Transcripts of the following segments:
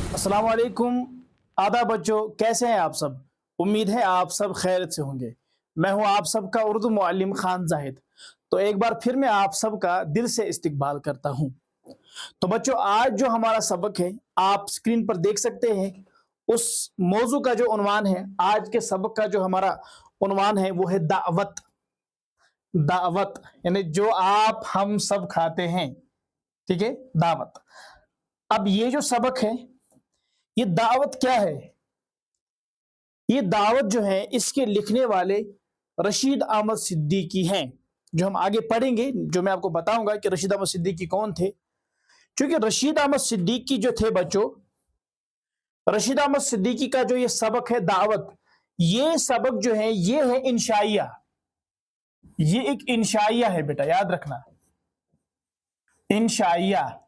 अस्सलाम वालेकुम। आदाब बच्चों, कैसे हैं आप सब? उम्मीद है आप सब खैरियत से होंगे। मैं हूं आप सबका उर्दू मुअल्लिम खान जाहिद। तो एक बार फिर मैं आप सबका दिल से इस्तकबाल करता हूं। तो बच्चों, आज जो हमारा सबक है आप स्क्रीन पर देख सकते हैं। उस मौजू का जो उन्वान है, आज के सबक का जो हमारा उन्वान है वो है दावत। दावत यानी जो आप हम सब खाते हैं, ठीक है, दावत। अब ये जो सबक है, ये दावत क्या है? ये दावत जो है इसके लिखने वाले रशीद अहमद सिद्दीकी हैं, जो हम आगे पढ़ेंगे, जो मैं आपको बताऊंगा कि रशीद अहमद सिद्दीकी कौन थे। क्योंकि रशीद अहमद सिद्दीकी जो थे बच्चों, रशीद अहमद सिद्दीकी का जो ये सबक है दावत, ये सबक जो है ये है इंशाइया। ये एक इंशाइया है बेटा, याद रखना, इंशाइया,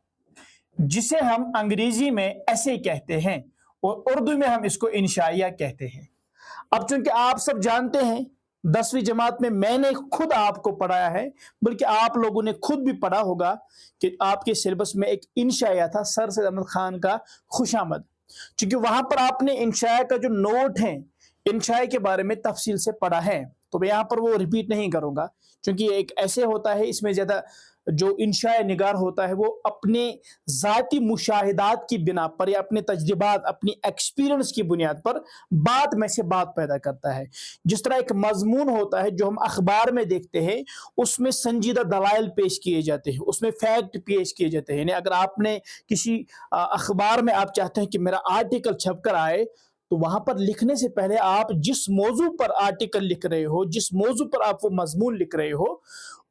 जिसे हम अंग्रेजी में ऐसे कहते हैं और उर्दू में हम इसको इंशाइया कहते हैं। अब चूंकि आप सब जानते हैं 10वीं जमात में मैंने खुद आपको पढ़ाया है, बल्कि आप लोगों ने खुद भी पढ़ा होगा कि आपके सिलेबस में एक इंशाया था सर सैयद अहमद खान का खुशामद। क्योंकि वहां पर आपने इंशाया का जो नोट है, इंशाया के बारे में तफसील से पढ़ा है, तो मैं यहां पर वो रिपीट नहीं करूंगा। क्योंकि एक ऐसे होता है, इसमें ज्यादा जो इंशाए निगार होता है वो अपने ज़ाती मुशाहिदात की बिना पर या अपने तजर्बात, अपनी एक्सपीरियंस की बुनियाद पर बात में से बात पैदा करता है। जिस तरह एक मजमून होता है जो हम अखबार में देखते हैं, उसमें संजीदा दलाइल पेश किए जाते हैं, उसमें फैक्ट पेश किए जाते हैं। यानी अगर आपने किसी अखबार में आप चाहते हैं कि मेरा आर्टिकल छप कर आए, तो वहां पर लिखने से पहले आप जिस मौजू पर आर्टिकल लिख रहे हो, जिस मौजू पर आप वो मजमून लिख रहे हो,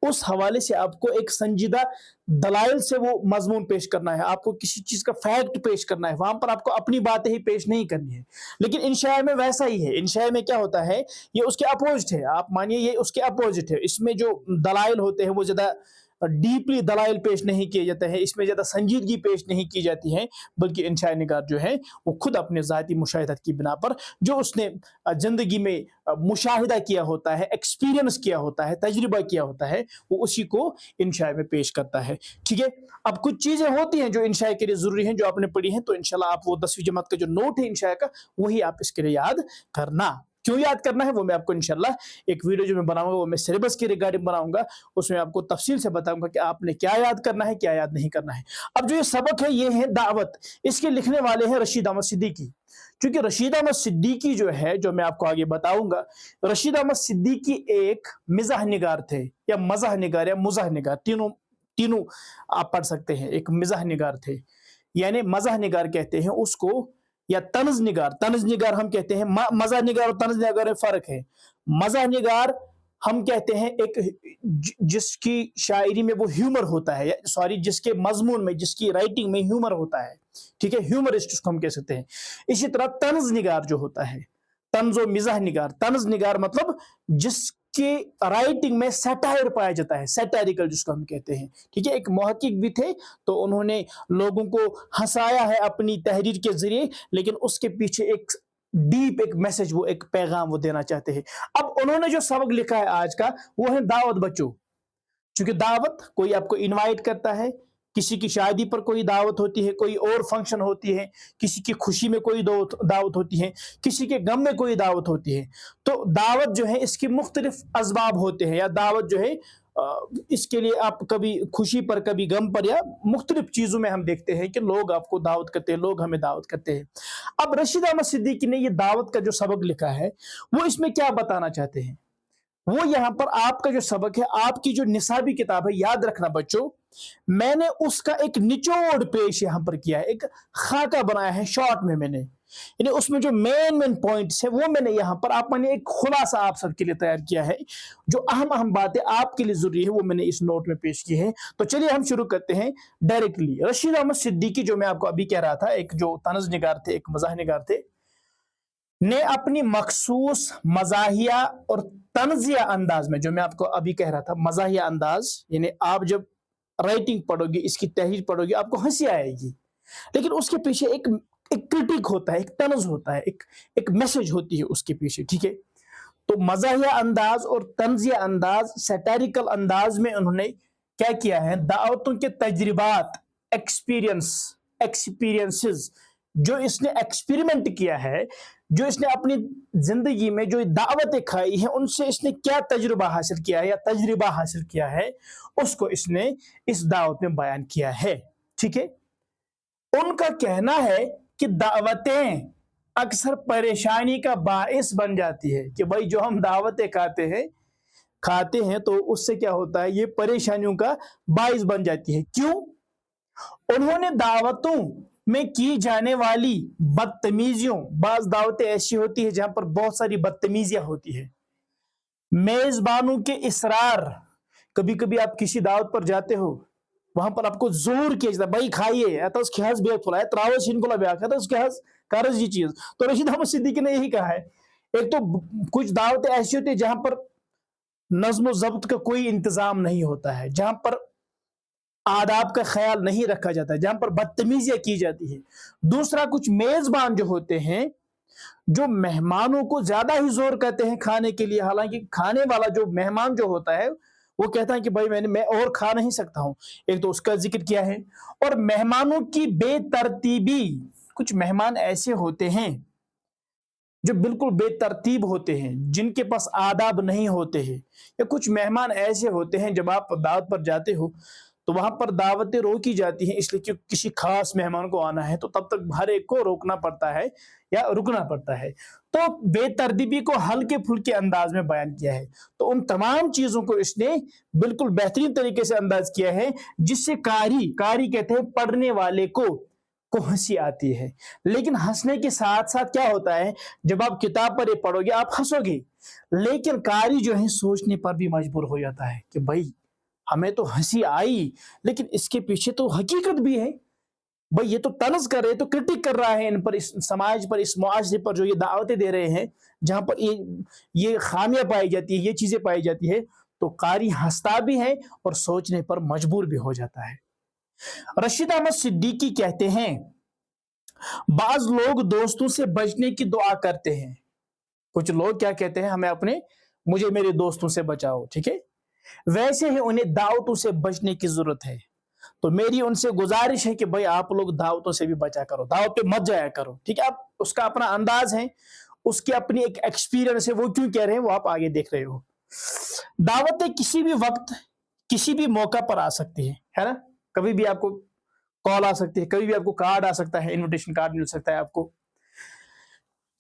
उस हवाले से आपको एक संजीदा दलाइल से वो मजमून पेश करना है, आपको किसी चीज का फैक्ट पेश करना है। वहां पर आपको अपनी बातें ही पेश नहीं करनी है। लेकिन इंशाया में वैसा ही है। इंशाया में क्या होता है, ये उसके अपोजिट है। आप मानिए ये उसके अपोजिट है। इसमें जो दलाइल होते हैं वो ज्यादा डीपली दलाइल पेश नहीं किए जाते हैं, इसमें ज्यादा संजीदगी पेश नहीं की जाती है, बल्कि इंशाया निगार जो है वो खुद अपने ज़ाती मुशाहिदात की बिना पर जो उसने जिंदगी में मुशाहिदा किया होता है, एक्सपीरियंस किया होता है, तजुर्बा किया होता है, वो उसी को इंशाया में पेश करता है। ठीक है। अब कुछ चीजें होती हैं जो इंशाया के लिए जरूरी हैं, जो आपने पढ़ी हैं, तो इंशाल्लाह आप वो 10वीं जमात का जो नोट है इंशाया का, वही आप इसके लिए याद करना। क्यों याद करना है वो मैं आपको इंशाल्लाह एक वीडियो जो मैं बनाऊंगा वो मैं सिलेबस के रिगार्डिंग बनाऊंगा, उसमें आपको तफसील से बताऊंगा कि आपने क्या याद करना है, क्या याद नहीं करना है। अब जो ये सबक है ये है दावत। इसके लिखने वाले हैं रशीद अहमद सिद्दीकी। क्योंकि रशीद अहमद सिद्दीकी जो है, जो मैं आपको आगे बताऊंगा, रशीद अहमद सिद्दीकी एक मिजाह निगार थे, या मजाह निगार या मुजाह निगार, तीनों तीनों आप पढ़ सकते हैं। एक मिजाह निगार थे, यानी मजाह निगार कहते हैं उसको, या तनज निगार। तनज निगार हम कहते हैं, मजा निगार और तनज निगार में फर्क है। मजा निगार हम कहते हैं एक जिसकी शायरी में वो ह्यूमर होता है, सॉरी जिसके मजमून में, जिसकी राइटिंग में ह्यूमर होता है, ठीक है, ह्यूमरिस्ट उसको हम कह सकते हैं। इसी तरह तनज निगार जो होता है, तंजो मिजाह निगार, तनज निगार मतलब जिसके राइटिंग में सटायर पाया जाता है, सैटारिकल जिसको हम कहते हैं। ठीक है। एक मुहक्किक भी थे, तो उन्होंने लोगों को हंसाया है अपनी तहरीर के जरिए, लेकिन उसके पीछे एक डीप एक मैसेज, वो एक पैगाम वो देना चाहते हैं। अब उन्होंने जो सबक लिखा है आज का, वो है दावत बच्चों। क्योंकि दावत, कोई आपको इनवाइट करता है, किसी की शादी पर कोई दावत होती है, कोई और फंक्शन होती है, किसी की खुशी में कोई दावत होती है, किसी के गम में कोई दावत होती है। तो दावत जो है इसके मुख्तलिफ असबाब होते हैं, या दावत जो है इसके लिए आप कभी खुशी पर, कभी गम पर, या मुख्तलिफ चीजों में हम देखते हैं कि लोग आपको दावत करते हैं, लोग हमें दावत करते हैं। अब रशीद अहमद सिद्दीकी ने ये दावत का जो सबक लिखा है, वो इसमें क्या बताना चाहते हैं, वो यहां पर आपका जो सबक है, आपकी जो निसाबी किताब है, याद रखना बच्चों, मैंने उसका एक निचोड़ पेश यहां पर किया है, एक खाका बनाया है शॉर्ट में मैंने, यानी उसमें जो मेन पॉइंट्स है वो मैंने यहां पर आप मैंने एक खुलासा आप सबके लिए तैयार किया है। जो अहम अहम बातें आपके लिए जरूरी है वो मैंने इस नोट में पेश की है। तो चलिए हम शुरू करते हैं डायरेक्टली। रशीद अहमद सिद्दीकी, जो मैं आपको अभी कह रहा था, एक जो तनज निगार थे, एक मजाह निगार थे, ने अपनी मखसूस मजाहिया और तंजिया अंदाज में, जो मैं आपको अभी कह रहा था, मजाहिया अंदाज, यानी आप जब राइटिंग पढ़ोगे, इसकी तहरीर पढ़ोगे, आपको हंसी आएगी, लेकिन उसके पीछे एक क्रिटिक होता है, एक तनज होता है, एक मैसेज होती है उसके पीछे। ठीक है। तो मजाहिया अंदाज और तंजिया अंदाज, सैटारिकल अंदाज में उन्होंने क्या किया है, दावतों के तजर्बात, एक्सपीरियंसेस جو اس نے ایکسپیریمنٹ کیا ہے, جو اس نے اپنی زندگی میں جو دعوتیں کھائی ہیں, ان سے اس نے کیا تجربہ حاصل کیا ہے یا تجربہ حاصل کیا ہے, اس کو اس نے اس دعوت میں بیان کیا ہے. ٹھیک ہے, ان کا کہنا ہے کہ دعوتیں اکثر پریشانی کا باعث بن جاتی ہے, کہ بھائی جو ہم دعوتیں کھاتے ہیں تو اس سے کیا ہوتا ہے, یہ پریشانیوں کا باعث بن جاتی ہے. کیوں؟ انہوں نے دعوتوں میں کی جانے والی بدتمیزیوں, بعض دعوتیں ایسی ہوتی ہے جہاں پر بہت ساری بدتمیزیاں ہوتی ہے, میزبانوں کے اصرار. کبھی کبھی آپ کسی دعوت پر جاتے ہو, وہاں پر آپ کو زور کیا جاتا ہے, بھائی کھائیے, اس کے حض بیت فلایا تراوش ان کو لبیا کھاتا اس کے حض کارز یہ چیز. تو رشید احمد صدیقی نے یہی کہا ہے. ایک تو کچھ دعوتیں ایسی ہوتی ہے جہاں پر نظم و ضبط کا کوئی انتظام نہیں ہوتا ہے, جہاں پر آداب کا خیال نہیں رکھا جاتا ہے, جہاں پر بدتمیزیاں کی جاتی ہے. دوسرا, کچھ میزبان جو ہوتے ہیں جو مہمانوں کو زیادہ ہی زور کرتے ہیں کھانے کے لیے, حالانکہ کھانے والا جو مہمان جو ہوتا ہے وہ کہتا ہے کہ بھائی میں اور کھا نہیں سکتا ہوں. ایک تو اس کا ذکر کیا ہے. اور مہمانوں کی بے ترتیبی, کچھ مہمان ایسے ہوتے ہیں جو بالکل بے ترتیب ہوتے ہیں, جن کے پاس آداب نہیں ہوتے ہیں. یا کچھ مہمان ایسے ہوتے ہیں جب آپ دعوت پر جاتے ہو تو وہاں پر دعوتیں روکی جاتی ہیں اس لیے کہ کسی خاص مہمان کو آنا ہے, تو تب تک ہر ایک کو روکنا پڑتا ہے یا رکنا پڑتا ہے. تو بے ترتیبی کو ہلکے پھلکے انداز میں بیان کیا ہے. تو ان تمام چیزوں کو اس نے بالکل بہترین طریقے سے انداز کیا ہے, جس سے قاری کہتے ہیں پڑھنے والے کو ہنسی آتی ہے. لیکن ہنسنے کے ساتھ ساتھ کیا ہوتا ہے, جب آپ کتاب پر یہ پڑھو گے آپ ہنسو گے, لیکن قاری جو ہے سوچنے پر بھی مجبور ہو جاتا ہے کہ بھائی ہمیں تو ہنسی آئی, لیکن اس کے پیچھے تو حقیقت بھی ہے. بھائی یہ تو طنز کر رہے, تو کرٹک کر رہا ہے ان پر, اس سماج پر, اس معاشرے پر جو یہ دعوتیں دے رہے ہیں جہاں پر یہ خامیاں پائی جاتی ہے, یہ چیزیں پائی جاتی ہے. تو قاری ہنستا بھی ہے اور سوچنے پر مجبور بھی ہو جاتا ہے. رشید احمد صدیقی کہتے ہیں بعض لوگ دوستوں سے بچنے کی دعا کرتے ہیں. کچھ لوگ کیا کہتے ہیں, مجھے میرے دوستوں سے بچاؤ. ٹھیک ہے, ویسے ہی انہیں دعوتوں سے بچنے کی ضرورت ہے. تو میری ان سے گزارش ہے کہ بھائی آپ لوگ دعوتوں سے بھی بچا کرو, دعوت پہ مت جایا کرو. ٹھیک ہے, آپ اس کا اپنا انداز ہے, اس کی اپنی ایک ایکسپیرینس ہے, وہ کیوں کہہ رہے ہیں وہ آپ آگے دیکھ رہے ہو. دعوتیں کسی بھی وقت کسی بھی موقع پر آ سکتی ہے نا. کبھی بھی آپ کو کال آ سکتی ہے, کبھی بھی آپ کو کارڈ آ سکتا ہے, انویٹیشن کارڈ مل سکتا ہے آپ کو,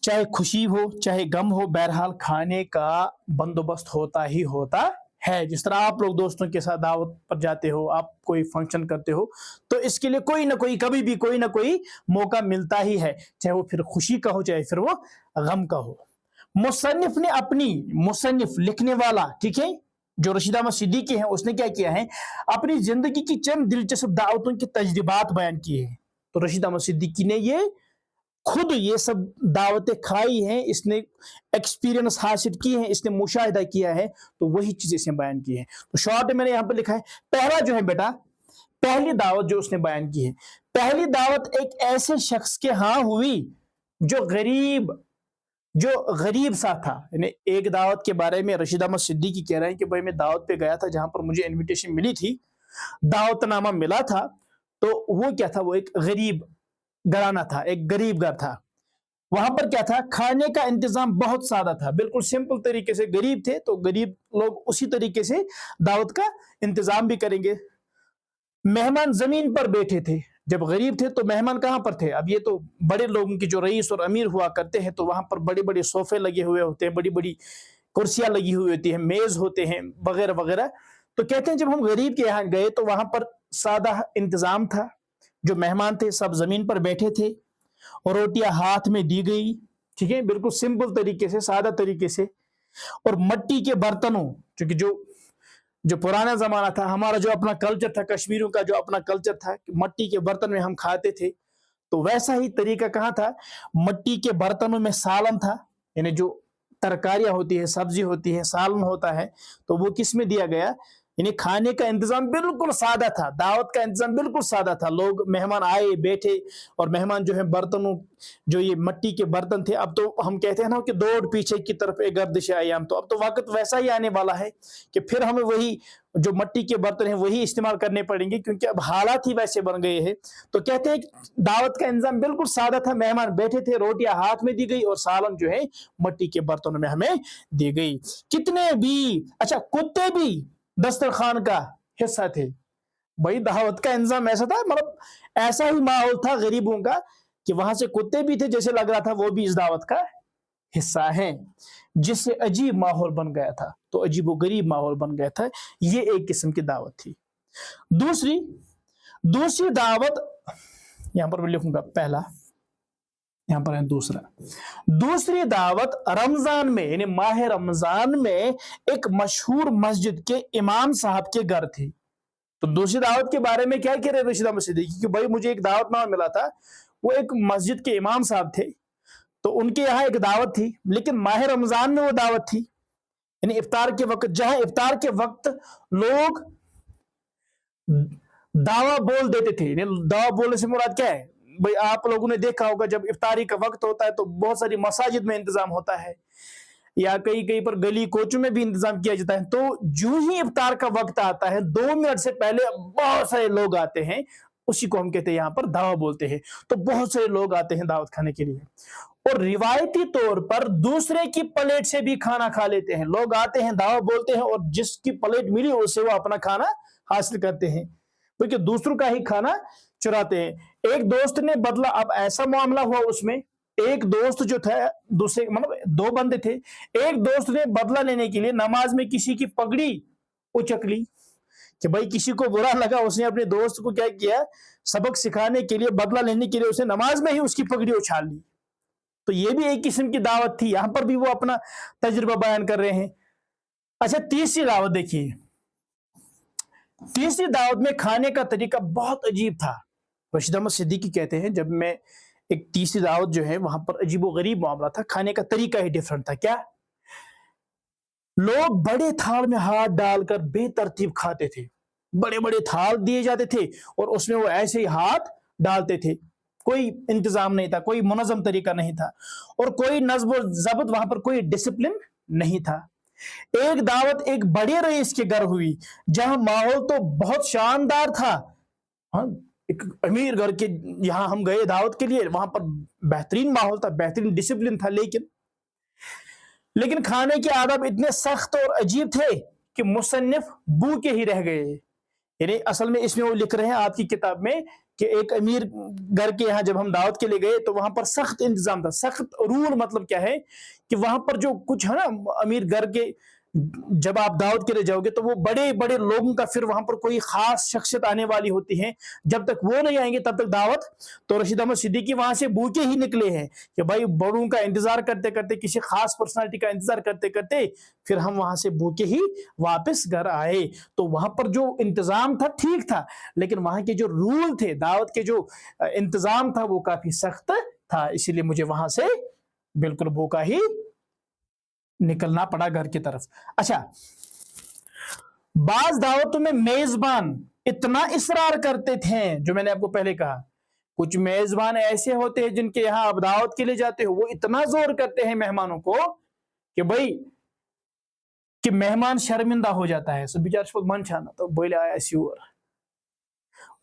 چاہے خوشی ہو چاہے غم ہو, بہرحال کھانے کا بندوبست ہوتا ہی ہوتا ہے. جس طرح آپ لوگ دوستوں کے ساتھ دعوت پر جاتے ہو, آپ کوئی فنکشن کرتے ہو, تو اس کے لیے کوئی نہ کوئی کبھی بھی کوئی نہ کوئی موقع ملتا ہی ہے, چاہے وہ پھر خوشی کا ہو چاہے پھر وہ غم کا ہو. مصنف لکھنے والا, ٹھیک ہے, جو رشید احمد صدیقی ہیں, اس نے کیا کیا ہے, اپنی زندگی کی چند دلچسپ دعوتوں کے تجربات بیان کیے ہیں. تو رشید احمد صدیقی نے خود یہ سب دعوتیں کھائی ہیں, اس نے ایکسپیرینس حاصل کی ہے, اس نے مشاہدہ کیا ہے, تو وہی چیز اس نے بیان کی ہے. تو شارٹ میں نے یہاں پہ لکھا ہے, پہلا جو ہے بیٹا, پہلی دعوت جو اس نے بیان کی ہے, پہلی دعوت ایک ایسے شخص کے ہاں ہوئی جو غریب سا تھا. یعنی ایک دعوت کے بارے میں رشید احمد صدیقی کہہ رہے ہیں کہ بھائی میں دعوت پہ گیا تھا جہاں پر مجھے انویٹیشن ملی تھی, دعوت نامہ ملا تھا, تو وہ کیا تھا, وہ ایک غریب گھرانہ تھا, ایک غریب گھر تھا. وہاں پر کیا تھا, کھانے کا انتظام بہت سادہ تھا, بالکل سمپل طریقے سے. غریب تھے تو غریب لوگ اسی طریقے سے دعوت کا انتظام بھی کریں گے. مہمان زمین پر بیٹھے تھے. جب غریب تھے تو مہمان کہاں پر تھے, اب یہ تو بڑے لوگوں کی جو رئیس اور امیر ہوا کرتے ہیں, تو وہاں پر بڑے بڑے صوفے لگے ہوئے ہوتے ہیں, بڑی بڑی کرسیاں لگی ہوئی ہوتی ہیں, میز ہوتے ہیں وغیرہ وغیرہ. تو کہتے ہیں جب ہم غریب کے یہاں گئے تو وہاں پر سادہ انتظام تھا, جو مہمان تھے سب زمین پر بیٹھے تھے, اور روٹیاں ہاتھ میں دی گئی. ٹھیک ہے, بالکل سمپل طریقے سے, سادہ طریقے سے. اور مٹی کے برتنوں, چونکہ جو پرانا زمانہ تھا, ہمارا جو اپنا کلچر تھا, کشمیریوں کا جو اپنا کلچر تھا, مٹی کے برتن میں ہم کھاتے تھے, تو ویسا ہی طریقہ کہاں تھا, مٹی کے برتنوں میں سالن تھا. یعنی جو ترکاریاں ہوتی ہے, سبزی ہوتی ہے, سالن ہوتا ہے, تو وہ کس میں دیا گیا, यानी खाने का इंतजाम बिल्कुल सादा था, दावत का इंतजाम बिल्कुल सादा था। लोग मेहमान आए बैठे और मेहमान जो है बर्तनों, जो ये मिट्टी के बर्तन थे, अब तो हम कहते हैं ना कि दौड़ पीछे की तरफ एक गर्दिश आयाम, तो अब तो वक्त वैसा ही आने वाला है कि फिर हमें वही जो मिट्टी के बर्तन हैं वही इस्तेमाल करने पड़ेंगे, क्योंकि अब हालात ही वैसे बन गए हैं। तो कहते हैं दावत का इंतजाम बिल्कुल सादा था, मेहमान बैठे थे, रोटियां हाथ में दी गई और सालन जो है मिट्टी के बर्तनों में हमें दी गई। कितने भी अच्छा कुत्ते भी दस्तरखान का हिस्सा थे। भाई दावत का इंतजाम ऐसा था, मतलब ऐसा ही माहौल था गरीबों का कि वहां से कुत्ते भी थे, जैसे लग रहा था वो भी इस दावत का हिस्सा है, जिससे अजीब माहौल बन गया था। तो अजीब व गरीब माहौल बन गया था। ये एक किस्म की दावत थी। दूसरी दावत, यहां पर मैं लिखूंगा पहला, यहां पर है दूसरा। दूसरी दावत रमजान में, यानी माह रमजान में एक मशहूर मस्जिद के इमाम साहब के घर थी। तो दूसरी दावत के बारे में क्या कह रहे रशीद अहमद सिद्दीकी कि भाई मुझे एक दावतनामा मिला था, वो एक मस्जिद के इमाम साहब थे, तो उनके यहाँ एक दावत थी, लेकिन माह रमजान में वो दावत थी, यानी इफ्तार के वक्त, जहां इफ्तार के वक्त लोग दावा बोल देते थे। दावा बोलने से मुराद क्या है भाई, आप लोगों ने देखा होगा जब इफ्तारी का वक्त होता है तो बहुत सारी मसाजिद में इंतजाम होता है, या कहीं कहीं पर गली कोचों में भी इंतजाम किया जाता है। तो जो ही इफ्तार का वक्त आता है 2 मिनट से पहले बहुत सारे लोग आते हैं, उसी को हम कहते हैं यहाँ पर दावा बोलते हैं। तो बहुत सारे लोग आते हैं दावत खाने के लिए, और रिवायती तौर पर दूसरे की प्लेट से भी खाना खा लेते हैं। लोग आते हैं, दावा बोलते हैं, और जिसकी प्लेट मिली उससे वो अपना खाना हासिल करते हैं, क्योंकि दूसरों का ही खाना चुराते हैं। एक दोस्त ने बदला, अब ऐसा मामला हुआ उसमें, एक दोस्त जो था, दूसरे मतलब 2 बंदे थे, एक दोस्त ने बदला लेने के लिए नमाज में किसी की पगड़ी उचक ली कि भाई किसी को बुरा लगा, उसने अपने दोस्त को क्या किया, सबक सिखाने के लिए, बदला लेने के लिए उसने नमाज में ही उसकी पगड़ी उछाल ली। तो ये भी एक किस्म की दावत थी, यहां पर भी वो अपना तजुर्बा बयान कर रहे हैं। अच्छा, तीसरी दावत देखिए। तीसरी दावत में खाने का तरीका बहुत अजीब था। रशीद अहमद सिद्दीकी कहते हैं जब मैं एक तीसरी दावत जो है वहां पर अजीबो गरीब मामला था, खाने का तरीका ही डिफरेंट था। क्या, लोग बड़े थाल में हाथ डालकर बेतरतीब खाते थे। बड़े बड़े थाल दिए जाते थे और उसमें वो ऐसे ही हाथ डालते थे, कोई इंतजाम नहीं था, कोई मुनज़्ज़म तरीका नहीं था, और कोई नज़्म और ज़ब्त, वहां पर कोई डिसिप्लिन नहीं था। एक दावत एक बड़े रईस के घर हुई, जहां माहौल तो बहुत शानदार था। हाँ, एक अमीर घर के यहां हम गए दावत के लिए, वहां पर बेहतरीन माहौल था, बेहतरीन डिसिप्लिन था, लेकिन खाने के आदाब इतने सख्त और अजीब थे कि मुसन्निफ भूखे ही रह गए। यानी असल में इसमें वो लिख रहे हैं आपकी किताब में कि एक अमीर घर के यहाँ जब हम दावत के लिए गए तो वहां पर सख्त इंतजाम था। सख्त रूल मतलब क्या है कि वहां पर जो कुछ है ना, अमीर घर के जब आप दावत के लिए जाओगे तो वो बड़े बड़े लोगों का फिर वहां पर कोई खास शख्सियत आने वाली होती है, जब तक वो नहीं आएंगे तब तक दावत। तो रशीद अहमद सिद्दीकी वहां से भूखे ही निकले हैं कि भाई बड़ों का इंतजार करते करते, किसी खास पर्सनालिटी का इंतजार करते करते फिर हम वहां से भूखे ही वापस घर आए। तो वहां पर जो इंतजाम था ठीक था, लेकिन वहां के जो रूल थे, दावत के जो इंतजाम था वो काफी सख्त था, इसीलिए मुझे वहां से बिल्कुल भूखा ही निकलना पड़ा घर की तरफ। अच्छा, बाज दावतों में मेजबान इतना इसरार करते थे, जो मैंने आपको पहले कहा, कुछ मेजबान ऐसे होते हैं जिनके यहां आप दावत के लिए जाते हो, वो इतना जोर करते हैं मेहमानों को कि भाई कि मेहमान शर्मिंदा हो जाता है। सब बेचारा मन छाना तो बोले आया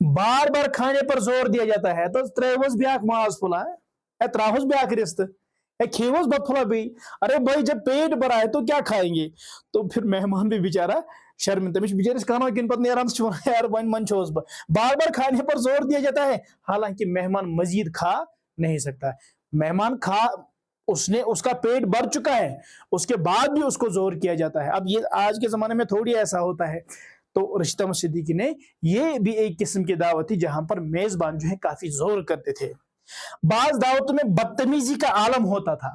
बार बार खाने पर जोर दिया जाता है। तो त्रेवस ब्याख माज फुला है, त्राहुस ब्याख रिश्त खेवस बफला भी, अरे भाई जब पेट भरा है तो क्या खाएंगे। तो फिर मेहमान भी बेचारा शर्मिंदा, बेचारे खाना किन पत्नी आराम से यार मन छोस बार बार खाने पर जोर दिया जाता है, हालांकि मेहमान मजीद खा नहीं सकता। मेहमान खा, उसने उसका पेट भर चुका है, उसके बाद भी उसको जोर किया जाता है। अब ये आज के जमाने में थोड़ी ऐसा होता है। तो रशीद अहमद सिद्दीकी ने ये भी एक किस्म की दावत थी जहां पर मेजबान जो है काफी जोर करते थे। बाज दावतों में बदतमीजी का आलम होता था।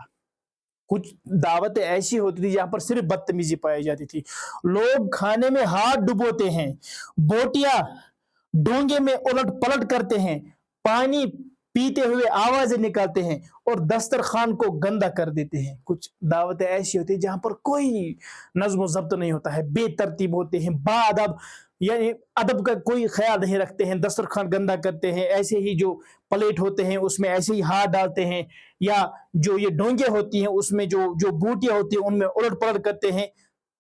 कुछ दावतें ऐसी होती थी जहां पर सिर्फ बदतमीजी पाई जाती थी। लोग खाने में हाथ डुबोते हैं, बोटियां डोंगे में उलट पलट करते हैं, पानी پیتے ہوئے آوازیں نکالتے ہیں اور دسترخوان کو گندا کر دیتے ہیں. کچھ دعوتیں ایسی ہوتی ہیں جہاں پر کوئی نظم و ضبط نہیں ہوتا ہے, بے ترتیب ہوتے ہیں, با ادب, یعنی ادب کا کوئی خیال نہیں رکھتے ہیں, دسترخوان گندا کرتے ہیں, ایسے ہی جو پلیٹ ہوتے ہیں اس میں ایسے ہی ہاتھ ڈالتے ہیں, یا جو یہ ڈونگے ہوتی ہیں اس میں جو بوٹیاں ہوتی ہیں ان میں الٹ پلٹ کرتے ہیں,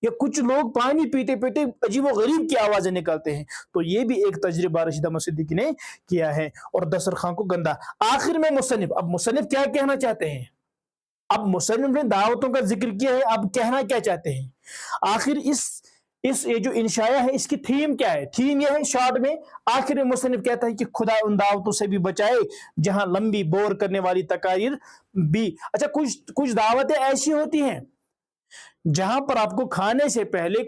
یا کچھ لوگ پانی پیتے پیتے عجیب و غریب کی آوازیں نکالتے ہیں. تو یہ بھی ایک تجربہ رشید احمد صدیقی نے کیا ہے, اور دسترخوان کو گندا. آخر میں مصنف, اب مصنف کیا کہنا چاہتے ہیں؟ اب مصنف نے دعوتوں کا ذکر کیا ہے, اب کہنا کیا چاہتے ہیں؟ آخر اس یہ جو انشائیہ ہے اس کی تھیم کیا ہے؟ تھیم یہ ہے شارٹ میں, آخر میں مصنف کہتا ہے کہ خدا ان دعوتوں سے بھی بچائے جہاں لمبی بور کرنے والی تقاریر بھی. اچھا, کچھ دعوتیں ایسی ہوتی ہیں جہاں پر آپ کو کھانے سے پہلے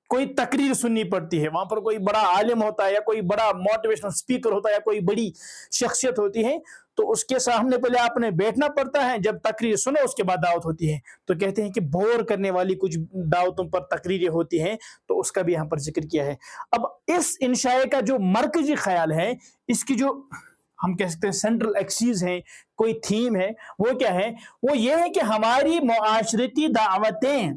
کوئی تقریر سننی پڑتی ہے, وہاں پر کوئی بڑا عالم ہوتا ہے یا کوئی بڑا موٹیویشنل اسپیکر ہوتا ہے یا کوئی بڑی شخصیت ہوتی ہے, تو اس کے سامنے پہلے آپ نے بیٹھنا پڑتا ہے, جب تقریر سنو اس کے بعد دعوت ہوتی ہے. تو کہتے ہیں کہ بور کرنے والی کچھ دعوتوں پر تقریریں ہوتی ہیں, تو اس کا بھی یہاں پر ذکر کیا ہے. اب اس انشائے کا جو مرکزی خیال ہے, اس کی جو ہم کہہ سکتے ہیں سینٹرل ایکسیز ہیں, کوئی تھیم ہے, وہ کیا ہے؟ وہ یہ ہے کہ ہماری معاشرتی دعوتیں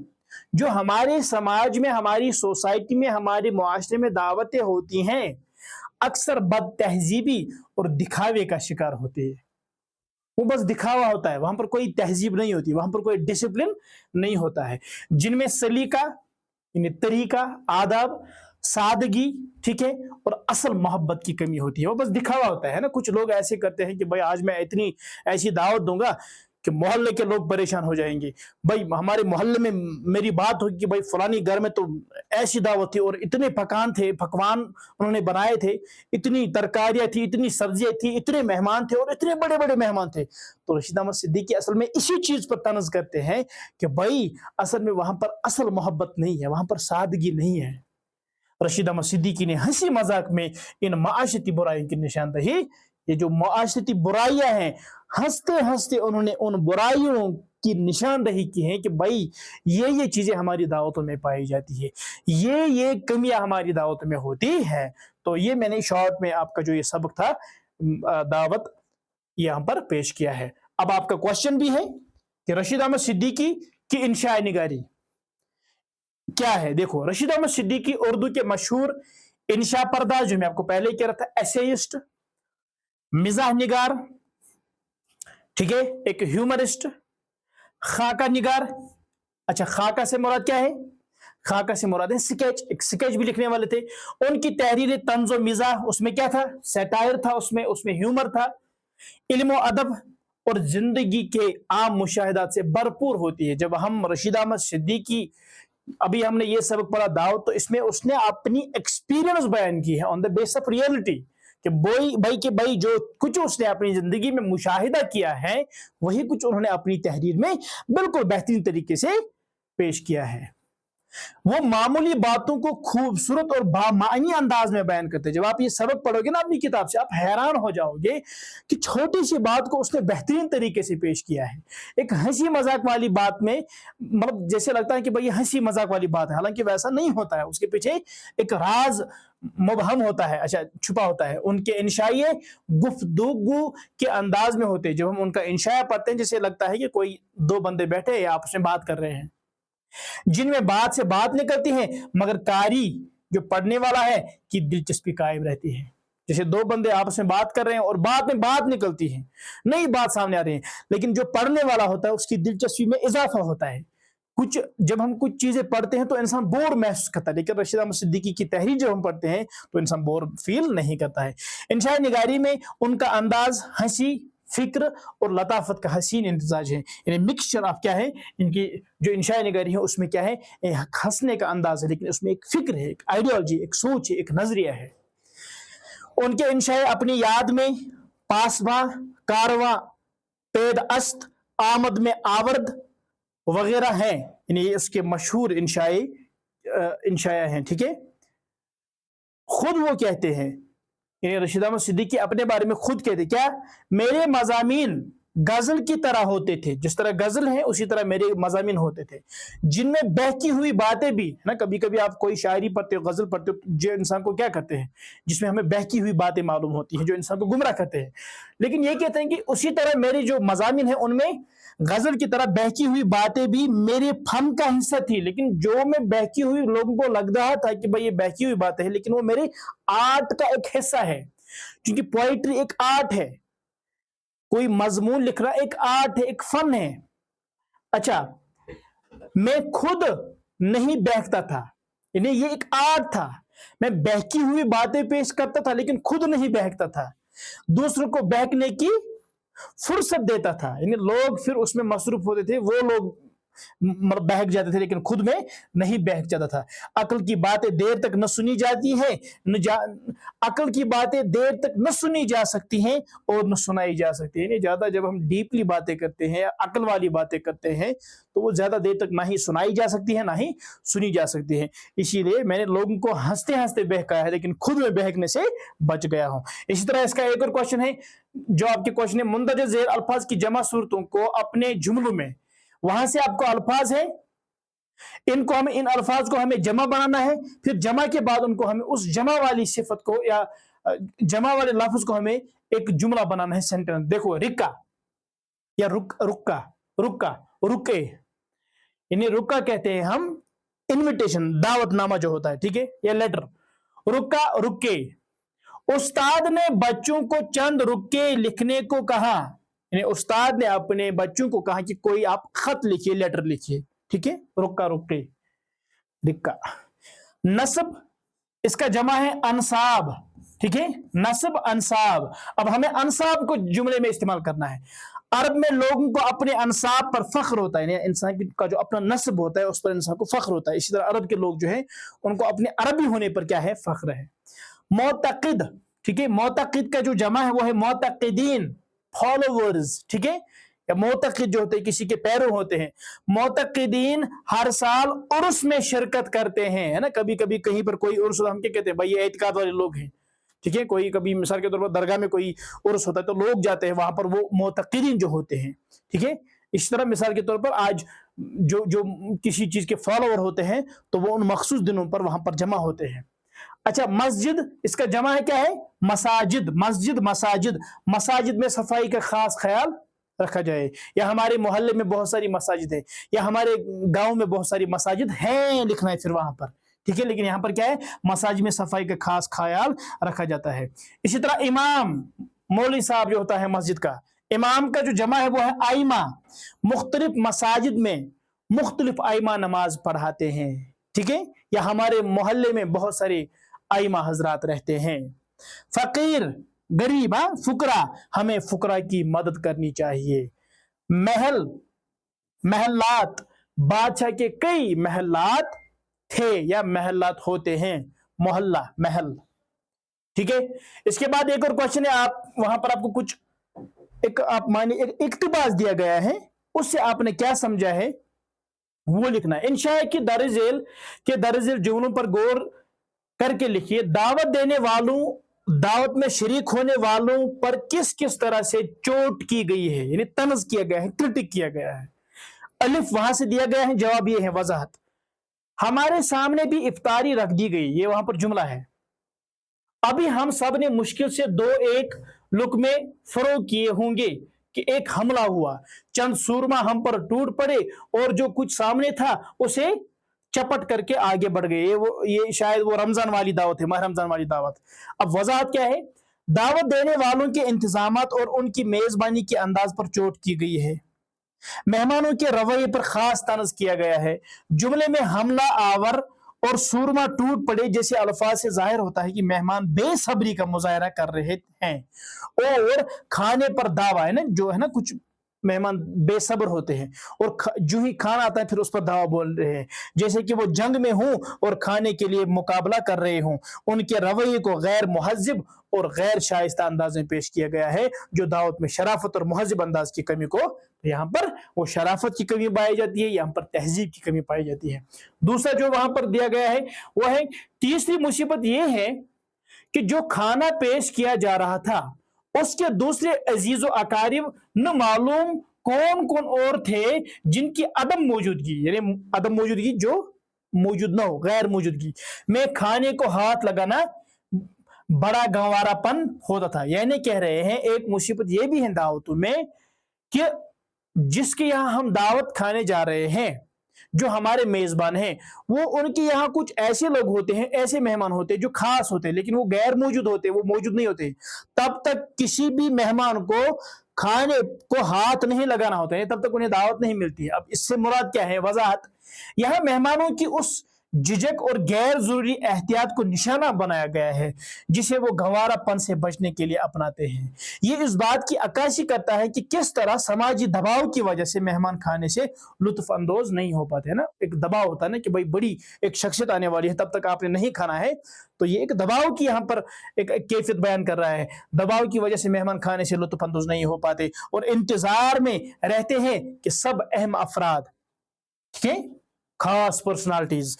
جو ہمارے سماج میں, ہماری سوسائٹی میں, ہمارے معاشرے میں دعوتیں ہوتی ہیں, اکثر بد تہذیبی اور دکھاوے کا شکار ہوتے ہیں. وہ بس دکھاوا ہوتا ہے, وہاں پر کوئی تہذیب نہیں ہوتی, وہاں پر کوئی ڈسپلن نہیں ہوتا ہے, جن میں سلیقہ یعنی طریقہ, آداب, سادگی, ٹھیک ہے, اور اصل محبت کی کمی ہوتی ہے. وہ بس دکھاوا ہوتا ہے نا. کچھ لوگ ایسے کرتے ہیں کہ بھائی آج میں اتنی ایسی دعوت دوں گا کہ محلے کے لوگ پریشان ہو جائیں گے. بھائی ہمارے محلے میں میری بات ہوگی کہ بھائی فلانی گھر میں تو ایسی دعوت تھی اور اتنے پکوان انہوں نے بنائے تھے, اتنی ترکاریاں تھی, اتنی سبزیاں تھی, اتنے مہمان تھے اور اتنے بڑے بڑے مہمان تھے. تو رشید احمد صدیقی اصل میں اسی چیز پر طنز کرتے ہیں کہ بھائی اصل میں وہاں پر اصل محبت نہیں ہے, وہاں پر سادگی نہیں ہے. رشید احمد صدیقی نے ہنسی مذاق میں ان معاشرتی برائیوں کی نشاندہی, یہ جو معاشرتی برائیاں ہیں, ہنستے ہنستے انہوں نے ان برائیوں کی نشاندہی کی ہے کہ بھائی یہ چیزیں ہماری دعوتوں میں پائی جاتی ہے, یہ کمیاں ہماری دعوتوں میں ہوتی ہے. تو یہ میں نے شارٹ میں آپ کا جو یہ سبق تھا دعوت یہاں پر پیش کیا ہے. اب آپ کا کوشچن بھی ہے کہ رشید احمد صدیقی کی انشاء نگاری کیا ہے؟ دیکھو, رشید احمد صدیقی اردو کے مشہور انشاء پرداز, جو میں آپ کو پہلے کہہ رہا تھا, ایسیسٹ, مزاح نگار, ٹھیک ہے, ایک ہیومرسٹ, خاکہ نگار. اچھا, خاکہ سے مراد کیا ہے؟ خاکہ سے مراد ہے سکیچ, ایک سکیچ بھی لکھنے والے تھے. ان کی تحریر طنز و مزاح, اس میں کیا تھا؟ سیٹائر تھا, اس میں ہیومر تھا. علم و ادب اور زندگی کے عام مشاہدات سے بھرپور ہوتی ہے. جب ہم رشید احمد صدیقی, ابھی ہم نے یہ سبق پڑھا دعوت, تو اس میں اس نے اپنی ایکسپیرینس بیان کی ہے آن دا بیس آف ریئلٹی, کہ بھائی جو کچھ اس نے اپنی زندگی میں مشاہدہ کیا ہے وہی کچھ انہوں نے اپنی تحریر میں بالکل بہترین طریقے سے پیش کیا ہے. وہ معمولی باتوں کو خوبصورت اور بامعنی انداز میں بیان کرتے ہیں. جب آپ یہ سبق پڑھو گے نا اپنی کتاب سے, آپ حیران ہو جاؤ گے کہ چھوٹی سی بات کو اس نے بہترین طریقے سے پیش کیا ہے. ایک ہنسی مذاق والی بات میں, مطلب جیسے لگتا ہے کہ بھائی یہ ہنسی مذاق والی بات ہے, حالانکہ ویسا نہیں ہوتا ہے, اس کے پیچھے ایک راز مبہم ہوتا ہے, اچھا چھپا ہوتا ہے. ان کے انشائیے گفتگو کے انداز میں ہوتے ہیں. جب ہم ان کا انشائیہ پڑھتے ہیں جیسے لگتا ہے کہ کوئی دو بندے بیٹھے یا آپس میں بات کر رہے ہیں, جن میں بات سے بات نکلتی ہے مگر قاری جو پڑھنے والا ہے کی دلچسپی قائم رہتی ہے. جیسے دو بندے آپس میں بات کر رہے ہیں اور بعد میں بات نکلتی ہے, نئی بات سامنے آ رہی ہے, لیکن جو پڑھنے والا ہوتا ہے اس کی دلچسپی میں اضافہ ہوتا ہے. جب ہم کچھ چیزیں پڑھتے ہیں تو انسان بور محسوس کرتا ہے, لیکن رشید احمد صدیقی کی تحریر جب ہم پڑھتے ہیں تو انسان بور فیل نہیں کرتا ہے. انشاء نگاری میں ان کا انداز ہنسی, فکر اور لطافت کا حسین امتزاج ہے. یعنی مکسچر آف کیا ہے ان کی جو انشاء نگاری ہے, اس میں کیا ہے ہنسنے کا انداز ہے, لیکن اس میں ایک فکر ہے, ایک آئیڈیالوجی, ایک سوچ ہے, ایک نظریہ ہے. ان کے انشاء اپنی یاد میں پاسباں, کارواں, پید است, آمد میں آورد وغیرہ ہیں. یعنی یہ اس کے مشہور انشائیہ ہیں, ٹھیک ہے. خود وہ کہتے ہیں, یعنی رشید احمد صدیقی اپنے بارے میں خود کہتے کیا, میرے مضامین गजल की तरह होते थे, जिस तरह गजल है उसी तरह मेरे मज़ामिन होते थे, जिनमें बहकी हुई बातें भी है ना। कभी कभी आप कोई शायरी पढ़ते हो, गजल पढ़ते हो, जो इंसान को क्या करते हैं, जिसमें हमें बहकी हुई बातें मालूम होती हैं, जो इंसान को गुमराह करते हैं। लेकिन ये कहते हैं कि उसी तरह मेरे जो मज़ामिन है उनमें गजल की तरह बहकी हुई बातें भी मेरे फन का हिस्सा थी। लेकिन जो मैं बहकी हुई लोगों को लग रहा था कि भाई ये बहकी हुई बातें हैं, लेकिन वो मेरे आर्ट का एक हिस्सा है, क्योंकि पोइट्री एक आर्ट है, कोई मजमून लिखना एक आर्ट है, एक फन है। अच्छा, मैं खुद नहीं बहकता था, यानी ये एक आर्ट था, मैं बहकी हुई बातें पेश करता था लेकिन खुद नहीं बहकता था, दूसरों को बहकने की फुर्सत देता था। यानी लोग फिर उसमें मसरूफ होते थे, वो लोग बहक जाते थे लेकिन खुद में नहीं बहक जाता था। अक्ल की बातें देर तक न सुनी जाती हैं, अक्ल की बातें देर तक न सुनी जा सकती हैं और न सुनाई जा सकती है। ज्यादा जब हम डीपली बातें करते हैं, अक्ल वाली बातें करते हैं, तो वो ज्यादा देर तक ना ही सुनाई जा सकती है ना ही सुनी जा सकती है। इसीलिए मैंने लोगों को हंसते हंसते बहकाया है लेकिन खुद में बहकने से बच गया हूं। इसी तरह इसका एक और क्वेश्चन है, जो आपके क्वेश्चन है, मुंदरज ज़ेर अल्फाज की जमा सूरतों को अपने जुमलों में, वहां से आपको अल्फाज है, इनको हमें, इन अल्फाज को हमें जमा बनाना है, फिर जमा के बाद उनको हमें उस जमा वाली सिफत को या जमा वाले लफ्ज को हमें एक जुमला बनाना है, सेंटेंस। देखो, रिक्का या रुक्का, रुक्का, रुके, इन्हें रुक्का कहते हैं हम, इनविटेशन, दावतनामा जो होता है, ठीक है, या लेटर, रुक्का, रुके। उस्ताद ने बच्चों को चंद रुक्के लिखने को कहा, उस्ताद ने अपने बच्चों को कहा कि कोई आप खत लिखिए, लेटर लिखिए, ठीक है, रुक्का, रुके, रिक्का। नस्ब, इसका जमा है अंसाब, ठीक है, नस्ब, अंसाब। अब हमें अंसाब को जुमले में इस्तेमाल करना है। अरब में लोगों को अपने अंसाब पर फख्र होता है, इंसान का जो अपना नस्ब होता है उस पर इंसान को फख्र होता है। इसी तरह अरब के लोग जो है उनको अपने अरबी होने पर क्या है, फख्र है। मोतक़िद, ठीक है, मोतक़िद का जो जमा है वो है मोतक़िदीन, फॉलोवर्स, ठीक है, या मोतक़िद जो होते हैं किसी के पैरों होते हैं। मोतक़िदीन हर साल उर्स में शिरकत करते हैं, है ना। कभी कभी कहीं पर कोई उर्स, हम क्या कहते हैं भाई, ये एतकाद वाले लोग हैं, ठीक है, कोई कभी मिसाल के तौर पर दरगाह में कोई उर्स होता है तो लोग जाते हैं वहां पर, वो मोतक़िदीन जो होते हैं, ठीक है। इस तरह मिसाल के तौर पर आज जो जो किसी चीज के फॉलोवर होते हैं तो वो उन मखसूस दिनों पर वहां पर जमा होते हैं। अच्छा, मस्जिद, इसका जमा है क्या है, मसाजिद, मस्जिद, मसाजिद। मसाजिद में सफाई का खास ख्याल रखा जाए, या हमारे मोहल्ले में बहुत सारी मसाजिद है, या हमारे गांव में बहुत सारी मसाजिद हैं, लिखना है फिर वहां पर, ठीक है। लेकिन यहां पर क्या है, मसाजिद में सफाई का खास ख्याल रखा जाता है। इसी तरह इमाम, मौलवी साहब जो होता है मस्जिद का, इमाम का जो जमा है वो है आइमा। मुख्तलिफ मसाजिद में मुख्तलिफ आइमा नमाज पढ़ाते हैं, ठीक है, या हमारे मोहल्ले में बहुत सारे आइमा हजरात रहते हैं। फकीर, गरीब, फुकरा, हमें फुकरा की मदद करनी चाहिए। महल, महल्लात, बादशाह के कई महल्लात थे या महल्लात होते हैं, मोहल्ला, महल, ठीक है। इसके बाद एक और क्वेश्चन है, आप वहां पर आपको कुछ एक, आप मानिए एक इक्तिबास दिया गया है, उससे आपने क्या समझा है वो लिखना है। इंशाअ के दरअसल जुमलों पर गौर करके लिखिए। दावत देने वालों, दावत में शरीक होने वालों पर किस किस तरह से चोट की गई है, यानी तनज किया गया है, क्रिटिक किया गया है। अलिफ वहां से दिया गया है, जवाब ये है वजाहत। हमारे सामने भी इफ्तारी रख दी गई, ये वहां पर जुमला है। अभी हम सब ने मुश्किल से 2-1 लुकमे फरोग किए होंगे कि एक हमला हुआ, चंद सूरमा हम पर टूट पड़े और जो कुछ सामने था उसे चपट करके आगे बढ़ गए। ये शायद वो रमजान वाली दावत है, माह रमजान वाली दावत। अब वजाहत क्या है, दावत देने वालों के इंतजामात और उनकी मेजबानी के अंदाज पर चोट की गई है, मेहमानों के रवैये पर खास तनज किया गया है। जुमले में हमला आवर और सूरमा टूट पड़े जैसे अल्फाज से जाहिर होता है कि मेहमान बेसब्री का मुजाहरा कर रहे हैं, और खाने पर दावा है ना, जो है ना, कुछ मेहमान बेसब्र होते हैं और जो ही खाना आता है फिर उस पर दावा बोल रहे हैं, जैसे कि वो जंग में हों और खाने के लिए मुकाबला कर रहे हों। उनके रवैये को गैर मुहज्जिब और गैर शाइस्ता अंदाज में पेश किया गया है, जो दावत में शराफत और मुहज्जिब अंदाज की कमी को, यहाँ पर वो शराफत की कमी पाई जाती है, यहाँ पर तहजीब की कमी पाई जाती है। दूसरा जो वहां पर दिया गया है वो है, तीसरी मुसीबत ये है कि जो खाना पेश किया जा रहा था اس کے دوسرے عزیز و اقارب نہ معلوم کون کون اور تھے جن کی عدم موجودگی، یعنی عدم موجودگی جو موجود نہ ہو، غیر موجودگی میں کھانے کو ہاتھ لگانا بڑا گنوارا پن ہوتا تھا۔ یعنی کہہ رہے ہیں ایک مصیبت یہ بھی ہے دعوتوں میں کہ جس کے یہاں ہم دعوت کھانے جا رہے ہیں، جو ہمارے میزبان ہیں، وہ ان کے یہاں کچھ ایسے لوگ ہوتے ہیں، ایسے مہمان ہوتے ہیں جو خاص ہوتے ہیں، لیکن وہ غیر موجود ہوتے ہیں، وہ موجود نہیں ہوتے۔ تب تک کسی بھی مہمان کو کھانے کو ہاتھ نہیں لگانا ہوتا ہے، تب تک انہیں دعوت نہیں ملتی ہے۔ اب اس سے مراد کیا ہے؟ وضاحت۔ یہاں مہمانوں کی اس جھجک اور غیر ضروری احتیاط کو نشانہ بنایا گیا ہے جسے وہ گنوارا پن سے بچنے کے لیے اپناتے ہیں۔ یہ اس بات کی عکاسی کرتا ہے کہ کس طرح سماجی دباؤ کی وجہ سے مہمان کھانے سے لطف اندوز نہیں ہو پاتے ہیں نا۔ ایک دباؤ ہوتا ہے نا کہ بھائی بڑی ایک شخصیت آنے والی ہے، تب تک آپ نے نہیں کھانا ہے، تو یہ ایک دباؤ کی یہاں پر ایک کیفیت بیان کر رہا ہے۔ دباؤ کی وجہ سے مہمان کھانے سے لطف اندوز نہیں ہو پاتے اور انتظار میں رہتے ہیں کہ سب اہم افراد، ٹھیک ہے، خاص پرسنالٹیز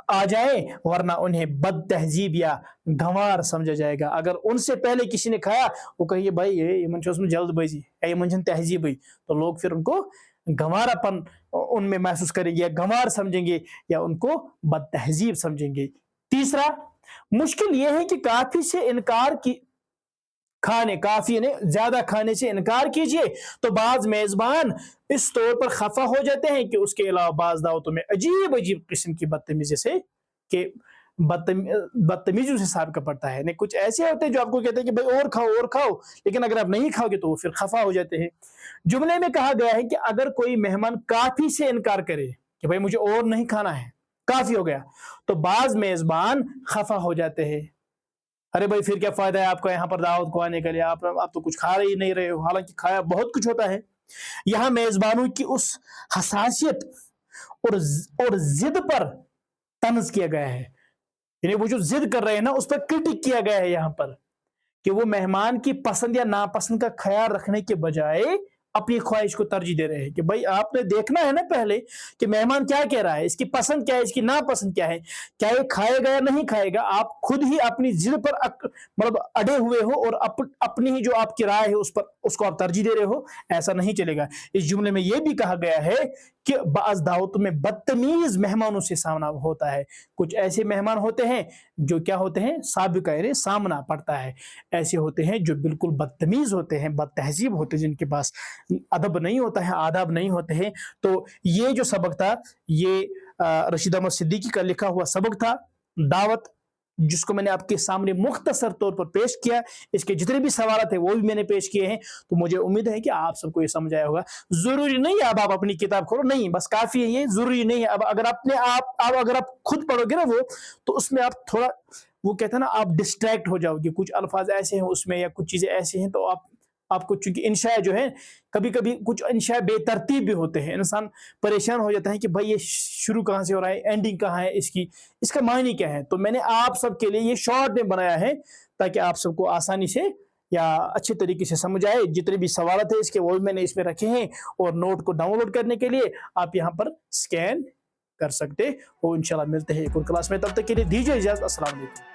آ جائے، ورنہ انہیں بد تہذیب یا گنوار سمجھا جائے گا۔ اگر ان سے پہلے کسی نے کھایا، وہ کہیے بھائی یہ میں جلد بازی یہ من تہذیب ہی، تو لوگ پھر ان کو گنوارا پن ان میں محسوس کریں گے، یا گنوار سمجھیں گے، یا ان کو بد تہذیب سمجھیں گے۔ تیسرا، مشکل یہ ہے کہ کافی سے انکار کی کافی نے زیادہ کھانے سے انکار کیجئے تو بعض میزبان اس طور پر خفا ہو جاتے ہیں کہ اس کے علاوہ بعض دعوتوں میں عجیب قسم کی بدتمیزی سے کہ بدتمیزیوں سے سابقہ پڑتا ہے۔ نہیں، کچھ ایسے ہوتے ہیں جو آپ کو کہتے ہیں کہ بھائی اور کھاؤ، لیکن اگر آپ نہیں کھاؤ گے تو وہ پھر خفا ہو جاتے ہیں۔ جملے میں کہا گیا ہے کہ اگر کوئی مہمان کافی سے انکار کرے کہ بھائی مجھے اور نہیں کھانا ہے، کافی ہو گیا، تو بعض میزبان خفا ہو جاتے ہیں۔ ارے بھائی پھر کیا فائدہ ہے آپ کا یہاں پر دعوت کو آنے کے لیے، آپ تو کچھ کھا ہی نہیں رہے ہو، حالانکہ کھایا بہت کچھ ہوتا ہے۔ یہاں میزبانوں کی اس حساسیت اور ضد پر طنز کیا گیا ہے، یعنی وہ جو ضد کر رہے ہیں نا اس پر کرٹک کیا گیا ہے یہاں پر، کہ وہ مہمان کی پسند یا ناپسند کا خیال رکھنے کے بجائے اپنی خواہش کو ترجیح دے رہے ہیں کہ بھائی آپ نے دیکھنا ہے نا پہلے کہ مہمان کیا کہہ رہا ہے، اس کی پسند کیا ہے، اس کی ناپسند کیا ہے، کیا یہ کھائے گا یا نہیں کھائے گا۔ آپ خود ہی اپنی ضد پر مطلب اڑے ہوئے ہو اور اپنی ہی جو آپ کی رائے ہے اس کو آپ ترجیح دے رہے ہو، ایسا نہیں چلے گا۔ اس جملے میں یہ بھی کہا گیا ہے کہ بعض دعوتوں میں بدتمیز مہمانوں سے سامنا ہوتا ہے۔ کچھ ایسے مہمان ہوتے ہیں جو کیا ہوتے ہیں، سابقہ یعنی سامنا پڑتا ہے، ایسے ہوتے ہیں جو بالکل بدتمیز ہوتے ہیں، بد تہذیب ہوتے ہیں، جن کے پاس ادب نہیں ہوتا ہے، آداب نہیں ہوتے ہیں۔ تو یہ جو سبق تھا یہ رشید احمد صدیقی کا لکھا ہوا سبق تھا دعوت، جس کو میں نے آپ کے سامنے مختصر طور پر پیش کیا۔ اس کے جتنے بھی سوالات ہیں وہ بھی میں نے پیش کیے ہیں، تو مجھے امید ہے کہ آپ سب کو یہ سمجھ آیا ہوگا۔ ضروری نہیں ہے اب آپ اپنی کتاب کھولو، نہیں، بس کافی ہے یہ، ضروری نہیں ہے۔ اب اگر آپ خود پڑھو گے نا وہ، تو اس میں آپ تھوڑا وہ کہتے ہیں نا آپ ڈسٹریکٹ ہو جاؤ گے، کچھ الفاظ ایسے ہیں اس میں یا کچھ چیزیں ایسی ہیں، تو آپ کو چونکہ انشاء جو ہے کبھی کبھی کچھ انشاء بے ترتیب بھی ہوتے ہیں، انسان پریشان ہو جاتا ہے کہ بھائی یہ شروع کہاں سے ہو رہا ہے، اینڈنگ کہاں ہے، اس کا معنی کیا ہے۔ تو میں نے آپ سب کے لیے یہ شارٹ میں بنایا ہے تاکہ آپ سب کو آسانی سے یا اچھے طریقے سے سمجھ آئے۔ جتنے بھی سوالات ہیں اس کے وہ میں نے اس میں رکھے ہیں، اور نوٹ کو ڈاؤن لوڈ کرنے کے لیے آپ یہاں پر سکین کر سکتے ہو۔ انشاءاللہ ملتے ہیں ایک اور کلاس میں، تب تک کے لیے دیجیے اجازت۔ السلام علیکم۔